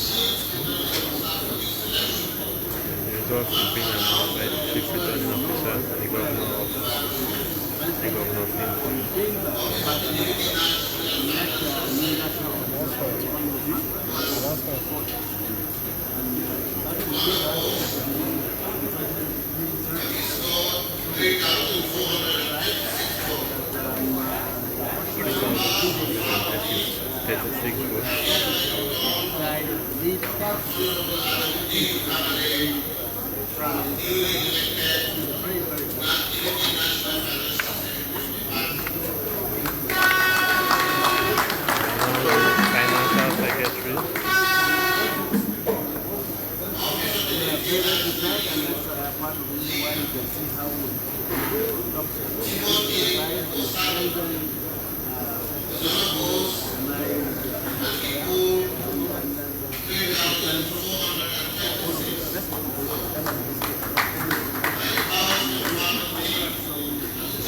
The results is being announced by the chief returning officer, the governor of Lincoln. Financial secretary.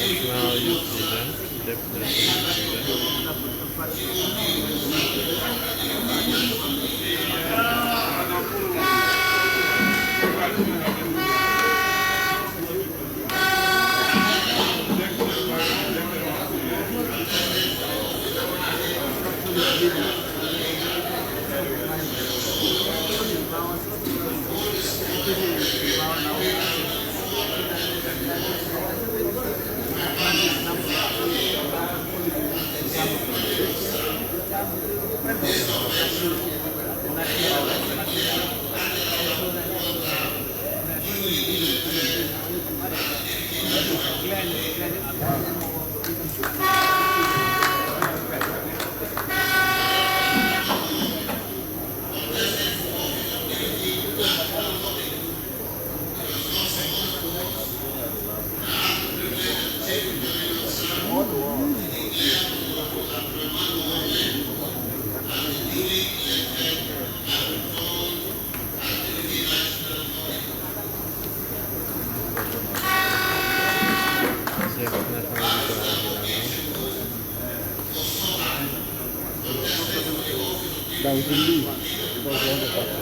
National Youth Leader, Deputy Youth That was the lead. That was the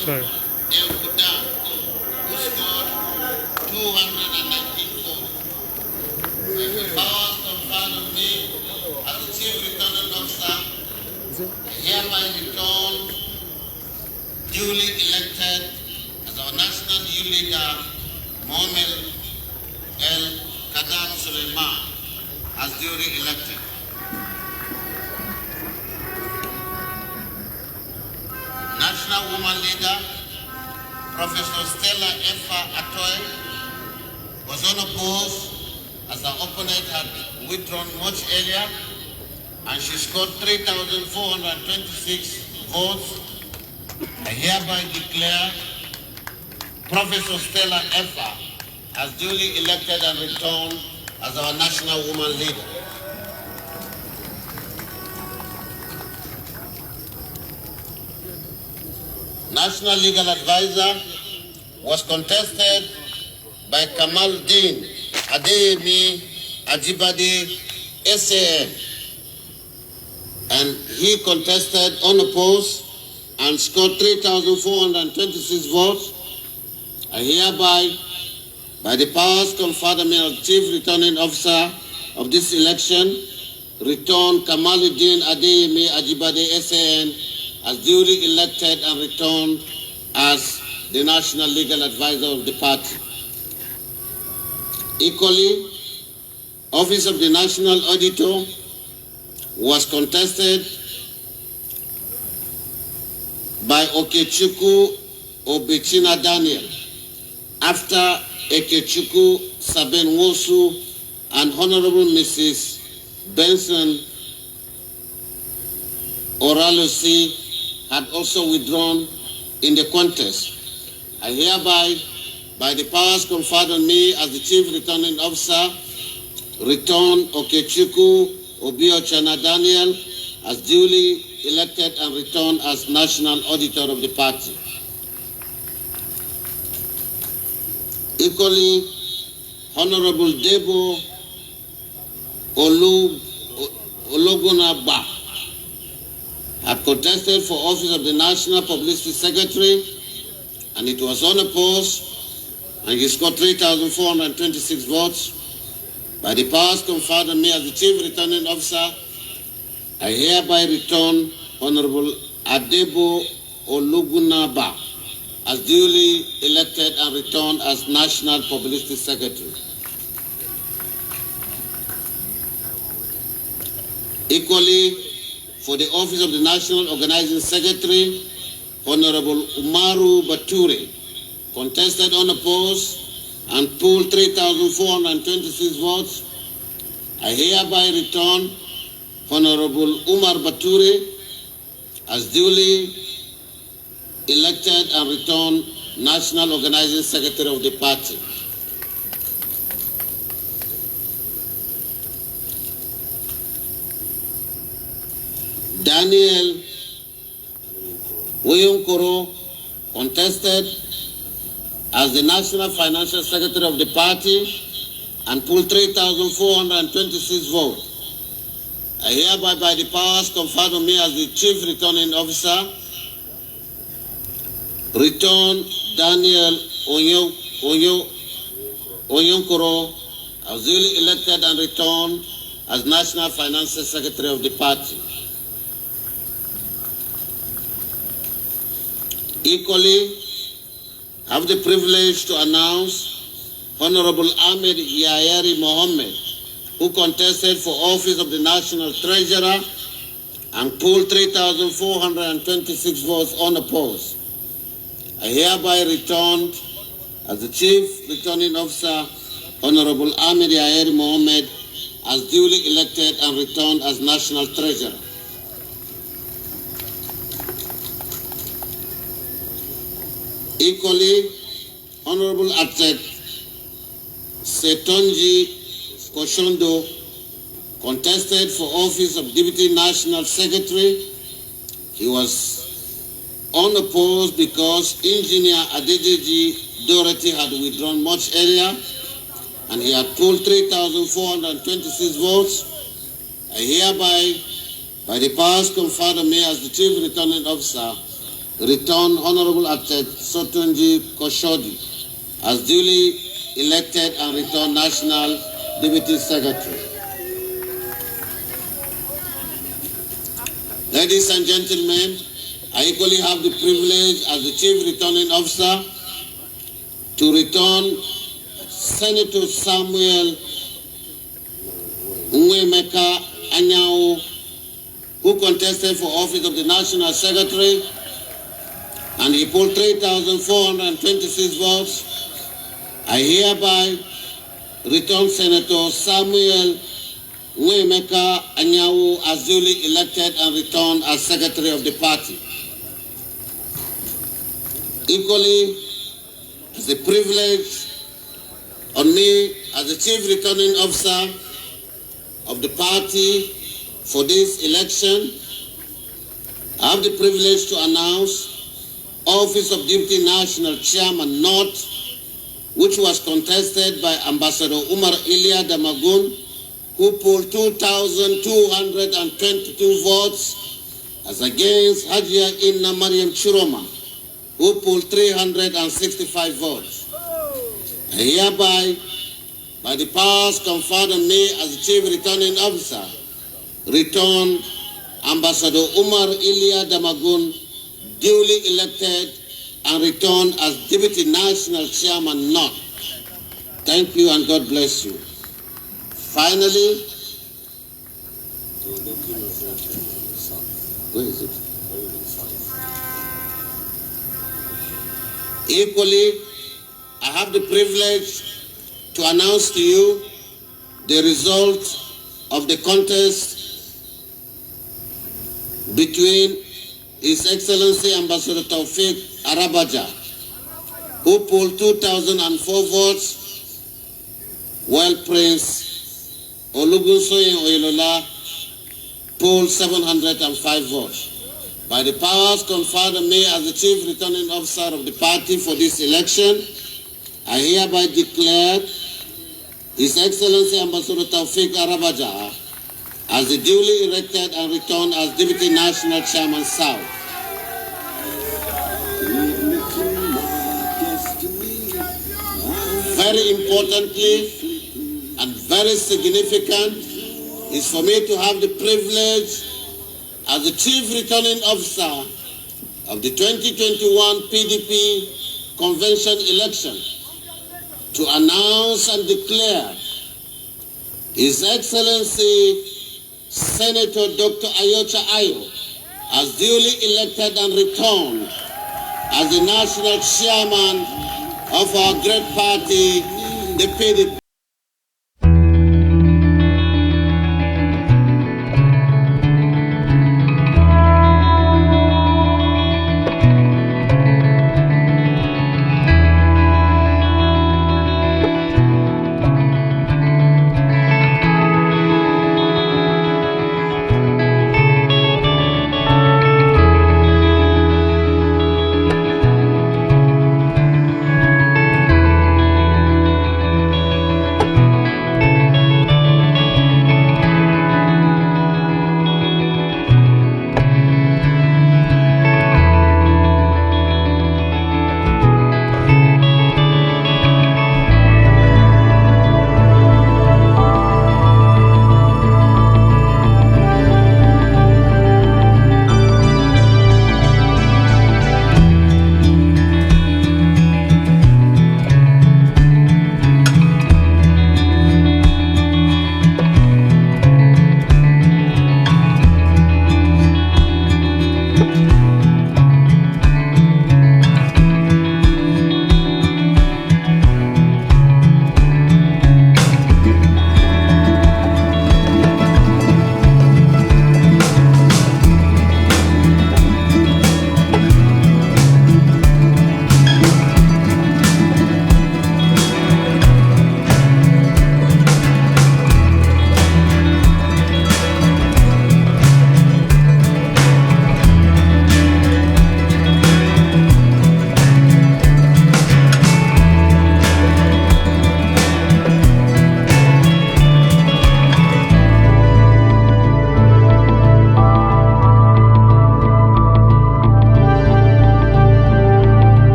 Sorry. Abuja, who scored 219 votes. hereby return duly elected as our national youth leader, Mohammed El Kadam Suleiman, as duly elected. National woman leader, Professor Stella Efa Atoy, was unopposed as the opponent had withdrawn much earlier, and she scored 3,426 votes. I hereby declare Professor Stella Efa as duly elected and returned as our national woman leader. National legal advisor was contested by Kamaldeen Adeyemi Ajibade SAN, and he contested unopposed and scored 3,426 votes. I hereby, by the powers conferred on me as Chief Returning Officer of this election, return Kamaluddin Adeyemi Ajibade SAN as duly elected and returned as the National Legal Advisor of the party. Equally, Office of the National Auditor was contested by Okechukwu Obechina Daniel after Ekechukwu Sabenwosu and Honorable Mrs. Benson Oralusi had also withdrawn in the contest. I hereby, by the powers conferred on me as the Chief Returning Officer, return Okechukwu Obiochana Daniel as duly elected and returned as National Auditor of the party. Equally, Honorable Debo Ologunagba had contested for office of the National Publicity Secretary, and it was unopposed, and he scored 3,426 votes. By the powers conferred on me as the Chief Returning Officer, I hereby return Honorable Adebo Ologunagba as duly elected and returned as National Publicity Secretary. Equally, for the office of the National Organizing Secretary, Honorable Umaru Bature contested unopposed and pooled 3,426 votes. I hereby return Honorable Umar Bature as duly elected and returned National Organizing Secretary of the party. Daniel Oyonkoro contested as the National Financial Secretary of the party and pooled 3,426 votes. I hereby, by the powers conferred on me as the Chief Returning Officer, return Daniel Oyonkoro as duly elected and returned as National Financial Secretary of the party. Equally, I have the privilege to announce Honorable Ahmed Yayari Mohammed, who contested for office of the National Treasurer and pooled 3,426 votes unopposed. I hereby returned as the Chief Returning Officer, Honorable Ahmed Yayari Mohammed, as duly elected and returned as National Treasurer. Equally, Honorable Atet Setonji Koshondo contested for office of Deputy National Secretary. He was unopposed because Engineer Adedeji Dorothy had withdrawn much earlier, and he had pooled 3,426 votes. I hereby, by the powers conferred on me as the Chief Returning Officer, return Honorable Atet Sotonji Koshodi as duly elected and returned National Deputy Secretary. Ladies and gentlemen, I equally have the privilege as the Chief Returning Officer to return Senator Samuel Nwemeka Anyao, who contested for office of the National Secretary, and he polled 3,426 votes. I hereby return Senator Samuel Nwemeka Anyao as duly elected and returned as Secretary of the party. Equally, it's a privilege on me as the Chief Returning Officer of the party for this election. I have the privilege to announce Office of Deputy National Chairman North, which was contested by Ambassador Umar Ilia Damagun, who polled 2,222 votes, as against Hajia Inna Mariam Chiroma, who polled 365 votes. I hereby, by the powers conferred on me as the Chief Returning Officer, return Ambassador Umar Ilia Damagun, duly elected and returned as Deputy National Chairman North. Thank you and God bless you. Finally, where is it? Equally, I have the privilege to announce to you the result of the contest between His Excellency Ambassador Taufik Arabaja, who polled 2,004 votes, while Prince Olugunsoye Oyelola polled 705 votes. By the powers conferred on me as the Chief Returning Officer of the party for this election, I hereby declare His Excellency Ambassador Taufik Arabaja as the duly elected and returned as Deputy National Chairman South. Very importantly and very significant is for me to have the privilege as the Chief Returning Officer of the 2021 PDP convention election to announce and declare His Excellency Senator Dr. Ayocha Ayo as duly elected and returned as the national chairman of our great party, the PDP.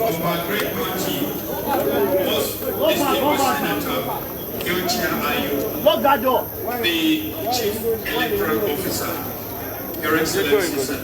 of our great party, most distinguished senator, Yochia Ayu, the Chief Electoral Officer, Your Excellency, sir.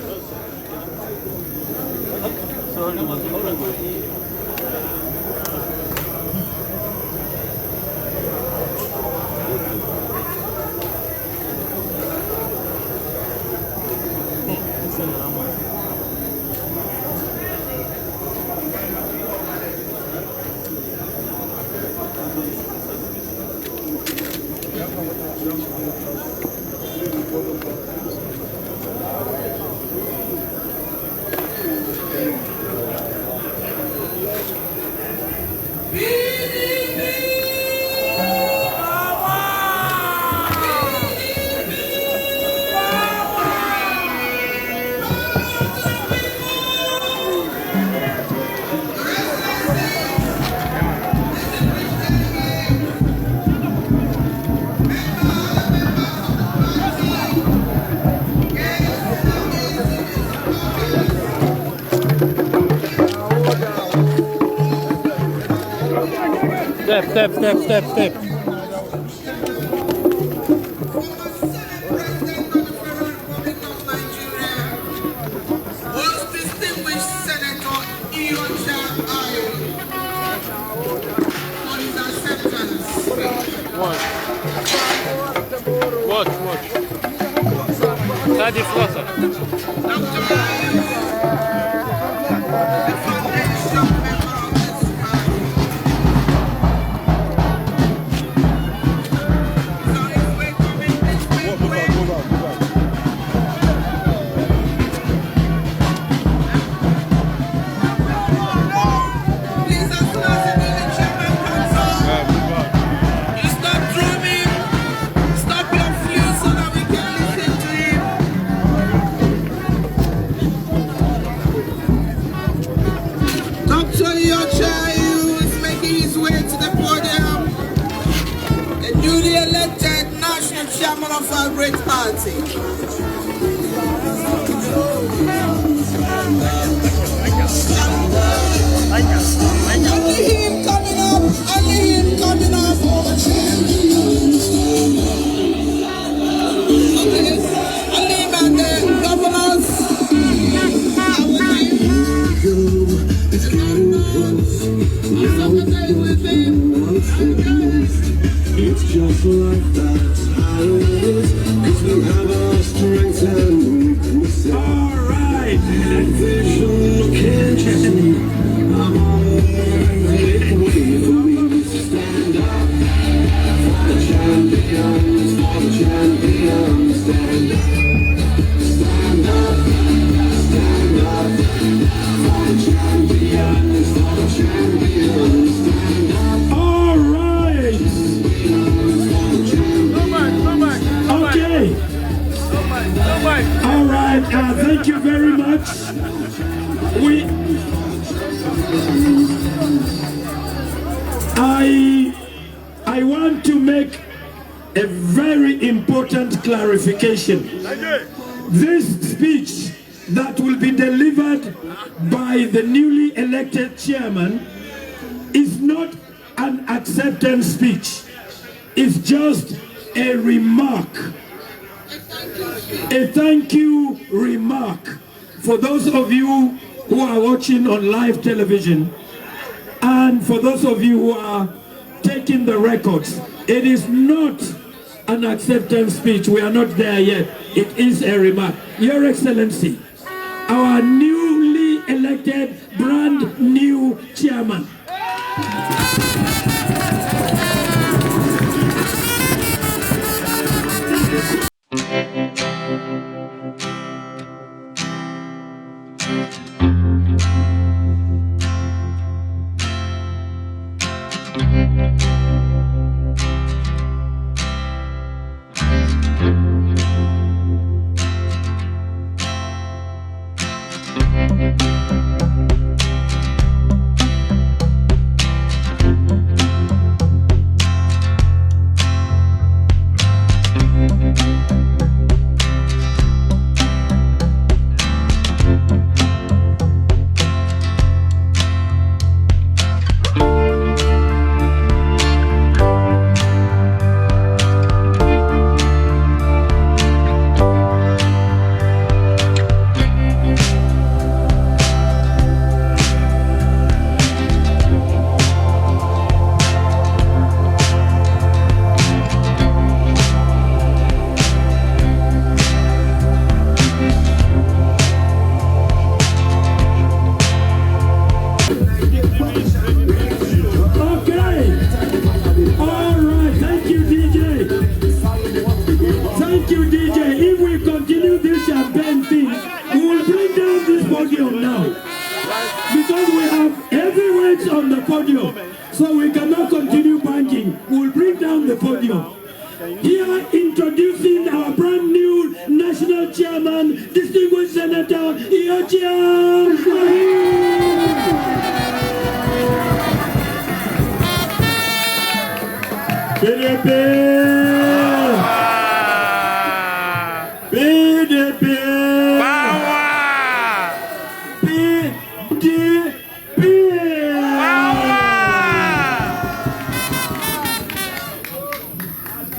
Step. Most distinguished Senator Yochia Ayu for his acceptance. Watch. Daddy Flosser. Dr. Ayu, the foundation member of this party. So he's welcoming this distinguished. Please, as soon as the chairman comes on, you stop drumming, stop your flute so that we can listen to him. Dr. Yochia Ayu is making his way to the podium, the newly elected national chairman of our great party. Only him coming up, only him coming up. Only him and the governors are with him. The secretary with him. It's just like that's how it is. 'Cause we have our strengths and weaknesses. All right. Vision can change. I'm on the make way for me to stand up for the champions, for the champions. Stand up, stand up, stand up for the champions, for the champions. Stand up. All right. Okay. All right. Thank you very much. I want to make a very important clarification. This speech that will be delivered by the newly elected chairman is not an acceptance speech. It's just a remark, a thank you remark for those of you who are watching on live television and for those of you who are taking the records. It is not an acceptance speech. We are not there yet. It is a remark. Your Excellency, our newly elected brand new chairman. campaign thing, we will bring down this podium now. Because we have heavyweights on the podium, so we cannot continue banking. We will bring down the podium. Here, introducing our brand new national chairman, distinguished Senator Iochia. PDP! PDP! Power! PDP!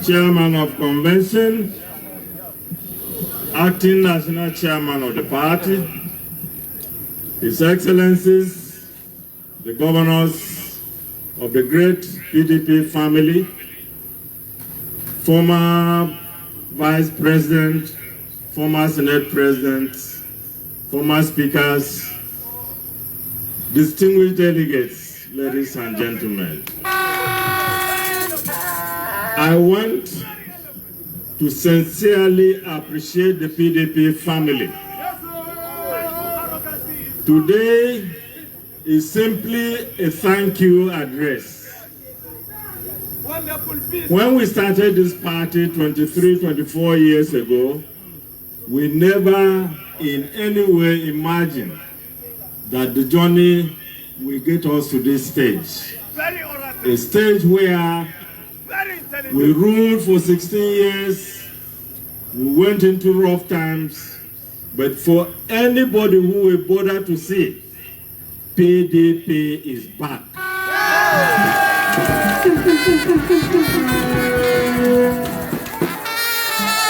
Chairman of Convention, Acting National Chairman of the party, His Excellencies, the Governors of the great PDP family, former Vice President, former Senate Presidents, former Speakers, distinguished delegates, ladies and gentlemen. I want to sincerely appreciate the PDP family. Today is simply a thank you address. When we started this party 23, 24 years ago, we never in any way imagined that the journey will get us to this stage. A stage where we ruled for 16 years, we went into rough times, but for anybody who will bother to see, PDP is back.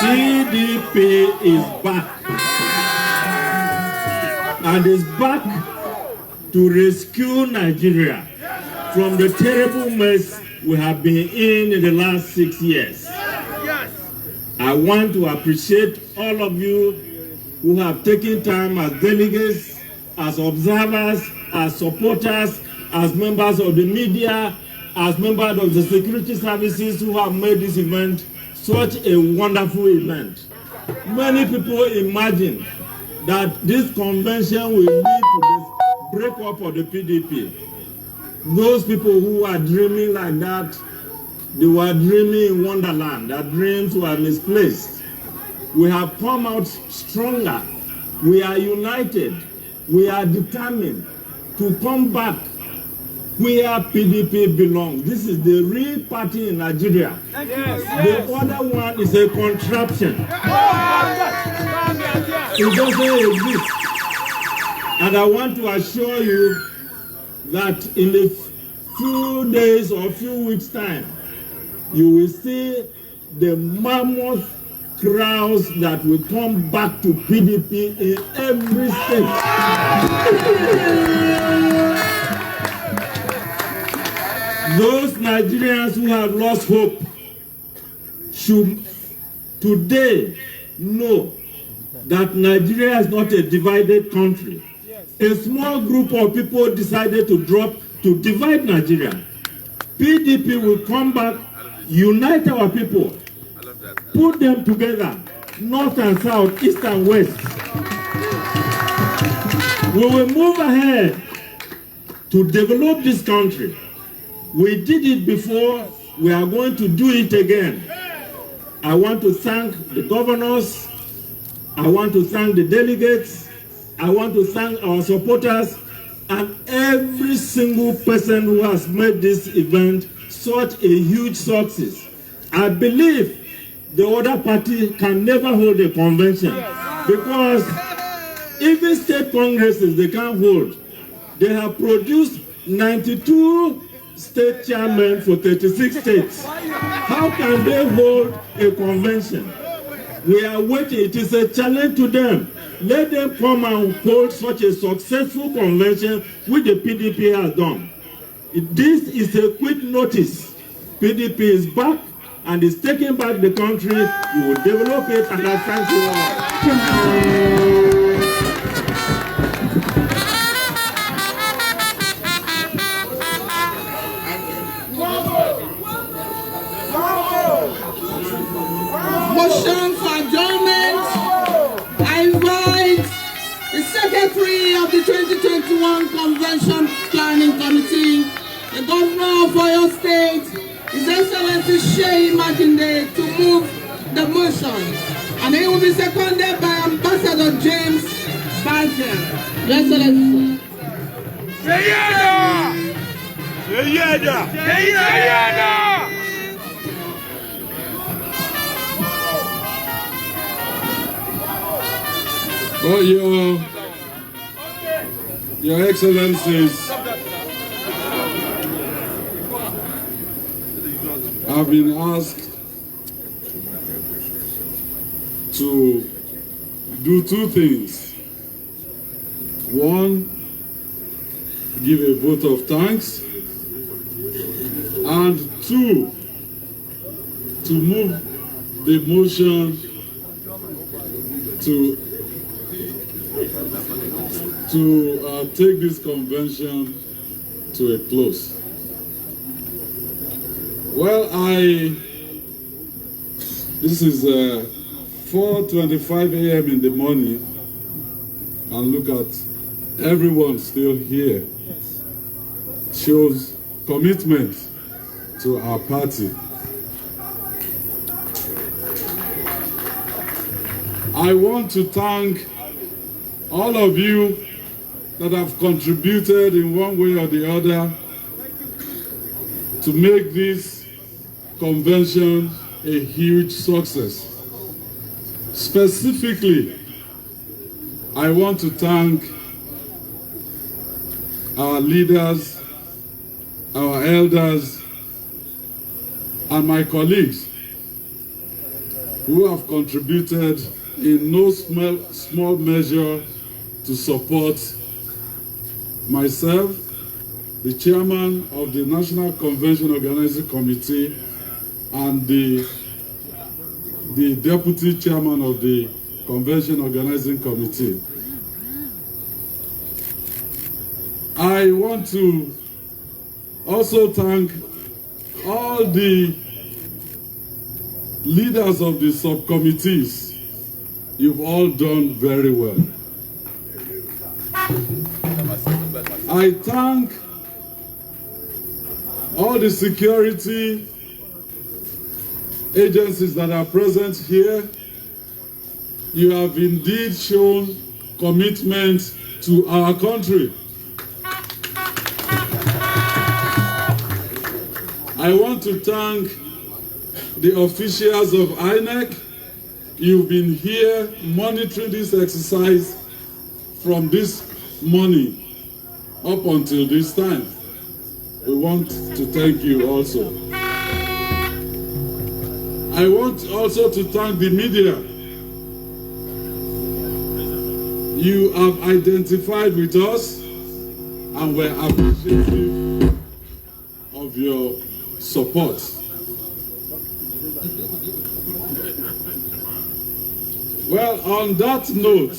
PDP is back. And is back to rescue Nigeria from the terrible mess we have been in the last 6 years. I want to appreciate all of you who have taken time as delegates, as observers, as supporters, as members of the media, as members of the security services who have made this event such a wonderful event. Many people imagine that this convention will lead to the breakup of the PDP. Those people who are dreaming like that, they were dreaming in Wonderland. Their dreams were misplaced. We have come out stronger. We are united. We are determined to come back where PDP belongs. This is the real party in Nigeria. The other one is a contraption. It doesn't exist. And I want to assure you that in a few days or a few weeks' time, you will see the mammoth crowds that will come back to PDP in every state. Those Nigerians who have lost hope should today know that Nigeria is not a divided country. A small group of people decided to divide Nigeria. PDP will come back, unite our people, put them together, north and south, east and west. We will move ahead to develop this country. We did it before, we are going to do it again. I want to thank the governors, I want to thank the delegates, I want to thank our supporters and every single person who has made this event such a huge success. I believe the other party can never hold a convention because even state congresses they can't hold. They have produced 92 state chairmen for 36 states. How can they hold a convention? We are waiting. It is a challenge to them. Let them come and hold such a successful convention which the PDP has done. This is a quick notice. PDP is back and is taking back the country. We will develop it and I thank you all. Motion for adjournment. I 2021 Convention Planning Committee, the Governor of Oyo State, His Excellency Sheyi Makinde, to move the motion. And he will be seconded by Ambassador James Barker. Your Excellency. Well, Your Excellencies, I've been asked to do two things. One, give a vote of thanks, and two, to move the motion to take this convention to a close. Well, this is 4:25 a.m. in the morning, and look at everyone still here. Shows commitment to our party. I want to thank all of you that have contributed in one way or the other to make this convention a huge success. Specifically, I want to thank our leaders, our elders, and my colleagues who have contributed in no small measure to support myself, the chairman of the National Convention Organizing Committee, and the deputy chairman of the Convention Organizing Committee. I want to also thank all the leaders of the subcommittees. You've all done very well. I thank all the security agencies that are present here. You have indeed shown commitment to our country. I want to thank the officials of INEC. You've been here monitoring this exercise from this morning up until this time. We want to thank you also. I want also to thank the media. You have identified with us and we're appreciative of your support. Well, on that note,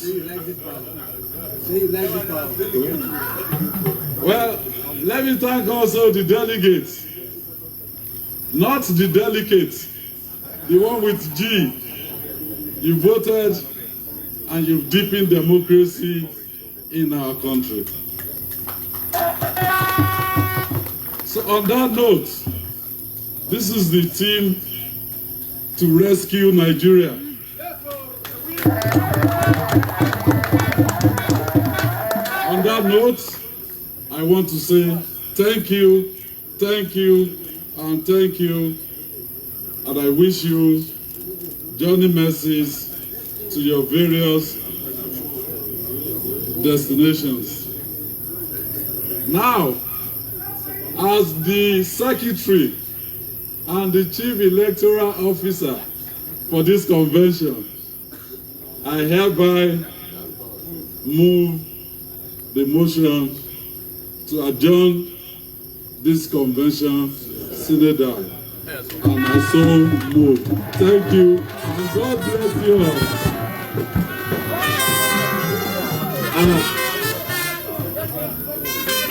well, let me thank also the delegates, not the delegates, the one with G. You voted and you've deepened democracy in our country. So on that note, this is the team to rescue Nigeria. On that note, I want to say thank you, and thank you, and I wish you journey mercies to your various destinations. Now, as the secretary and the chief electoral officer for this convention, I hereby move the motion to adjourn this convention sine die. And I so move. Thank you, and God bless you all.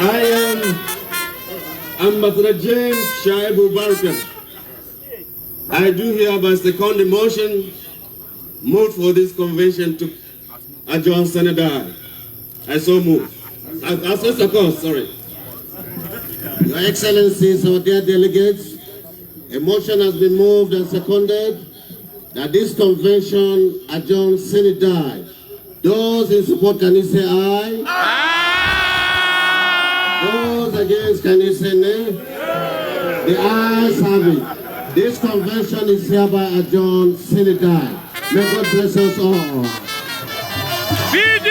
I am Ambassador James Shaibu Barker. I do hereby second the motion moved for this convention to adjourn sine die. I so move. Assessor Court, sorry. Your Excellencies, our dear delegates, a motion has been moved and seconded that this convention adjourn sine die. Those in support, can you say aye? Aye! Those against, can you say nay? The ayes have it. This convention is hereby adjourned sine die. May God bless us all. PDP!